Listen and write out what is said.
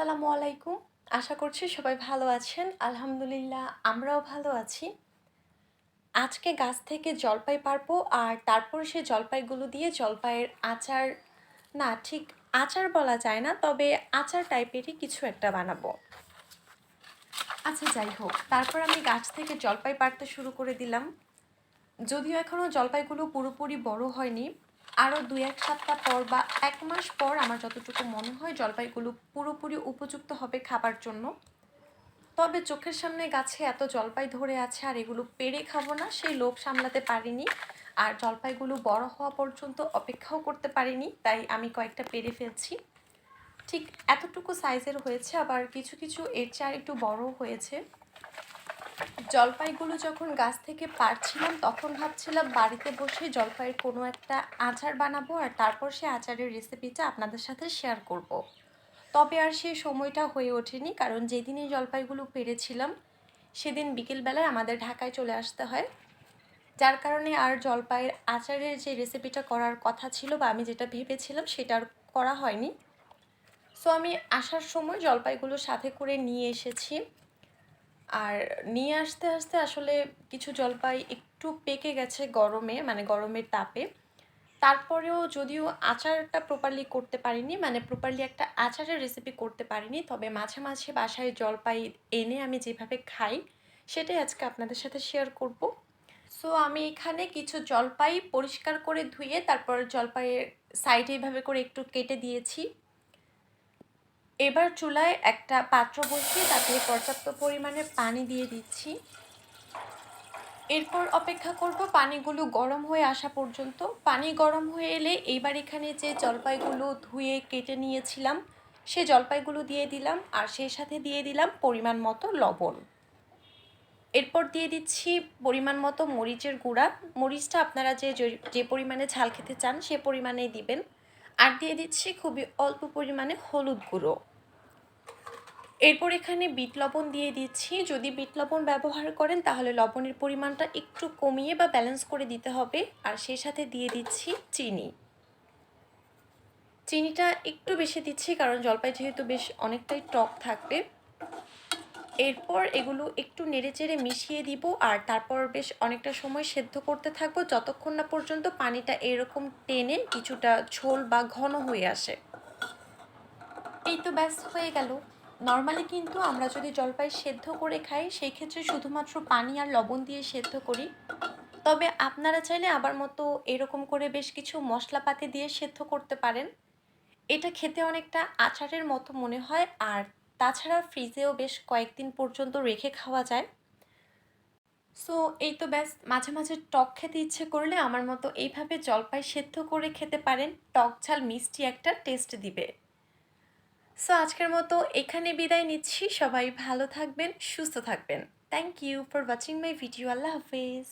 আসসালামু আলাইকুম। আশা করছি সবাই ভালো আছেন। আলহামদুলিল্লাহ আমরাও ভালো আছি। আজকে গাছ থেকে জলপাই পাড়বো আর তারপর সে জলপাইগুলো দিয়ে জলপাইয়ের আচার, না ঠিক আচার বলা যায় না, তবে আচার টাইপেরই কিছু একটা বানাবো। আচ্ছা যাই হোক, তারপর আমি গাছ থেকে জলপাই পাড়তে শুরু করে দিলাম। যদিও এখনও জলপাইগুলো পুরোপুরি বড় হয়নি, আরও 2-1 সপ্তাহ পর বা 1 মাস পর আমার যতটুকু মনে হয় জলপাইগুলো পুরোপুরি উপযুক্ত হবে খাবার জন্য। তবে চোখের সামনে গাছে এত জলপাই ধরে আছে আর এগুলো পেড়ে খাবো না সেই লোভ সামলাতে পারিনি, আর জলপাইগুলো বড় হওয়া পর্যন্ত অপেক্ষাও করতে পারিনি, তাই আমি কয়েকটা পেড়ে ফেলছি। ঠিক এতটুকু সাইজের হয়েছে, আবার কিছু কিছু এর চেয়ে আর একটু বড়ও হয়েছে। জলপাইগুলো যখন গাছ থেকে পাড়ছিলাম তখন ভাবছিলাম বাড়িতে বসে জলপাইয়ের কোনো একটা আচার বানাবো আর তারপর সে আচারের রেসিপিটা আপনাদের সাথে শেয়ার করব। তবে আর সেই সময়টা হয়ে ওঠেনি, কারণ যেদিনই জলপাইগুলো পেড়েছিলাম সেদিন বিকেলবেলায় আমাদের ঢাকায় চলে আসতে হয়, যার কারণে আর জলপাইয়ের আচারের যে রেসিপিটা করার কথা ছিল বা আমি যেটা ভেবেছিলাম সেটা আর করা হয়নি। সো আমি আসার সময় জলপাইগুলো সাথে করে নিয়ে এসেছি, আর নিয়ে আসতে আসতে আসলে কিছু জলপাই একটু পেকে গেছে গরমে, মানে গরমের তাপে। তারপরেও যদিও আচারটা প্রপারলি করতে পারিনি, মানে প্রপারলি একটা আচারের রেসিপি করতে পারিনি, তবে মাঝে মাঝে বাসায় জলপাই এনে আমি যেভাবে খাই সেটাই আজকে আপনাদের সাথে শেয়ার করব। সো আমি এখানে কিছু জলপাই পরিষ্কার করে ধুয়ে তারপর জলপাইয়ের সাইডে এইভাবে করে একটু কেটে দিয়েছি। এবার চুলায় একটা পাত্র বসিয়ে তাতে পর্যাপ্ত পরিমাণে পানি দিয়ে দিচ্ছি। এরপর অপেক্ষা করব পানিগুলো গরম হয়ে আসা পর্যন্ত। পানি গরম হয়ে এলে এইবার এখানে যে জলপাইগুলো ধুয়ে কেটে নিয়েছিলাম সে জলপাইগুলো দিয়ে দিলাম, আর সেই সাথে দিয়ে দিলাম পরিমাণ মতো লবণ। এরপর দিয়ে দিচ্ছি পরিমাণ মতো মরিচের গুঁড়া। মরিচটা আপনারা যে পরিমাণে ঝাল খেতে চান সে পরিমাণেই দিবেন। আর দিয়ে দিচ্ছি খুবই অল্প পরিমাণে হলুদ গুঁড়ো। এরপর এখানে বিট লবণ দিয়ে দিচ্ছি। যদি বিট লবণ ব্যবহার করেন তাহলে লবণের পরিমাণটা একটু কমিয়ে বা ব্যালেন্স করে দিতে হবে। আর সেই সাথে দিয়ে দিচ্ছি চিনি। চিনিটা একটু বেশি দিচ্ছি কারণ জলপাই যেহেতু বেশ অনেকটাই টক থাকবে। এরপর এগুলো একটু নেড়েচেড়ে মিশিয়ে দিব আর তারপর বেশ অনেকটা সময় সেদ্ধ করতে থাকবো, যতক্ষণ না পর্যন্ত পানিটা এরকম টেনে কিছুটা ঝোল বা ঘন হয়ে আসে। এই তো ব্যাস হয়ে গেল। নর্মালি কিন্তু আমরা যদি জলপাই সেদ্ধ করে খাই সেই ক্ষেত্রে শুধুমাত্র পানি আর লবণ দিয়ে সেদ্ধ করি, তবে আপনারা চাইলে আবার মতো এরকম করে বেশ কিছু মশলাপাতি দিয়ে সেদ্ধ করতে পারেন। এটা খেতে অনেকটা আচারের মতো মনে হয়, আর তাছাড়া ফ্রিজেও বেশ কয়েকদিন পর্যন্ত রেখে খাওয়া যায়। সো এই তো ব্যাস, মাঝে মাঝে টক খেতে ইচ্ছে করলে আমার মতো এইভাবে জলপাই সেদ্ধ করে খেতে পারেন, টক ঝাল মিষ্টি একটা টেস্ট দিবে। সো আজকের মতো এখানে বিদায় নিচ্ছি। সবাই ভালো থাকবেন, সুস্থ থাকবেন। Thank you for watching my video. আল্লাহ হাফেজ।